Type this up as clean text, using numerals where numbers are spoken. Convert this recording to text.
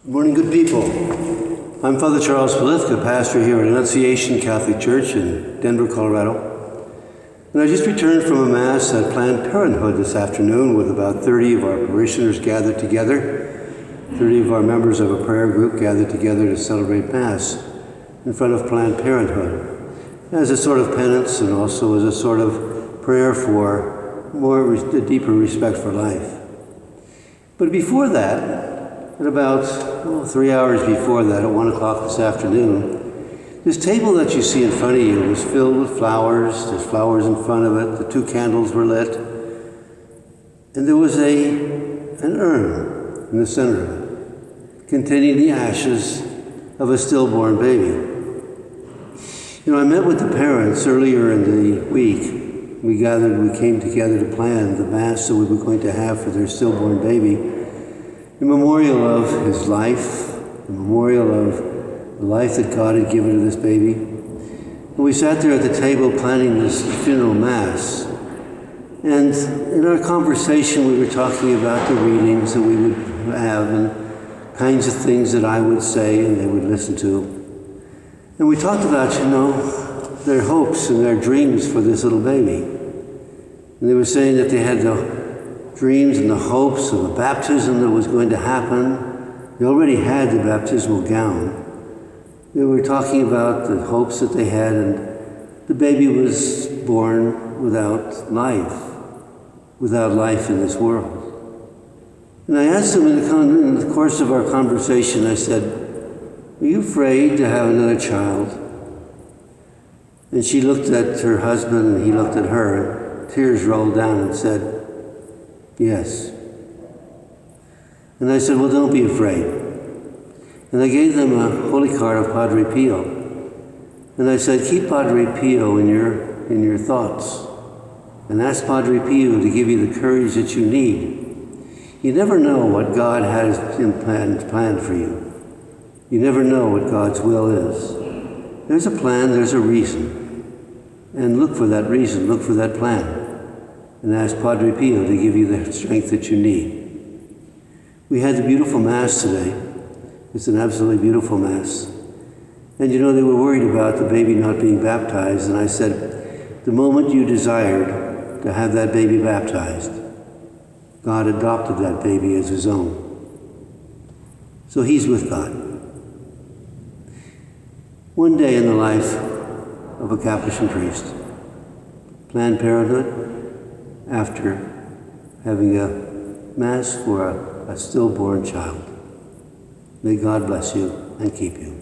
Good morning, good people. I'm Father Charles Polifka, pastor here at Annunciation Catholic Church in Denver, Colorado. And I just returned from a Mass at Planned Parenthood this afternoon with about 30 of our parishioners gathered together, 30 of our members of a prayer group gathered together to celebrate Mass in front of Planned Parenthood as a sort of penance and also as a sort of prayer for a deeper respect for life. But before that, at about 3 hours before that, at 1 o'clock this afternoon, this table that you see in front of you was filled with flowers. There's flowers in front of it. The 2 candles were lit. And there was an urn in the center of it, containing the ashes of a stillborn baby. I met with the parents earlier in the week. We came together to plan the Mass that we were going to have for their stillborn baby, in memorial of his life, in memorial of the life that God had given to this baby. And we sat there at the table planning this funeral Mass. And in our conversation, we were talking about the readings that we would have and kinds of things that I would say and they would listen to. And we talked about, their hopes and their dreams for this little baby. And they were saying that they had the dreams and the hopes of a baptism that was going to happen. They already had the baptismal gown. They were talking about the hopes that they had, and the baby was born without life in this world. And I asked them in the course of our conversation, I said, "Are you afraid to have another child?" And she looked at her husband and he looked at her. Tears rolled down and said, "Yes." And I said, "Well, don't be afraid." And I gave them a holy card of Padre Pio. And I said, "Keep Padre Pio in your thoughts. And ask Padre Pio to give you the courage that you need. You never know what God has planned for you. You never know what God's will is. There's a plan, there's a reason. And look for that reason, look for that plan. And ask Padre Pio to give you the strength that you need." We had the beautiful Mass today. It's an absolutely beautiful Mass. And they were worried about the baby not being baptized. And I said, the moment you desired to have that baby baptized, God adopted that baby as his own. So he's with God. One day in the life of a Capuchin priest, Planned Parenthood, after having a Mass for a stillborn child. May God bless you and keep you.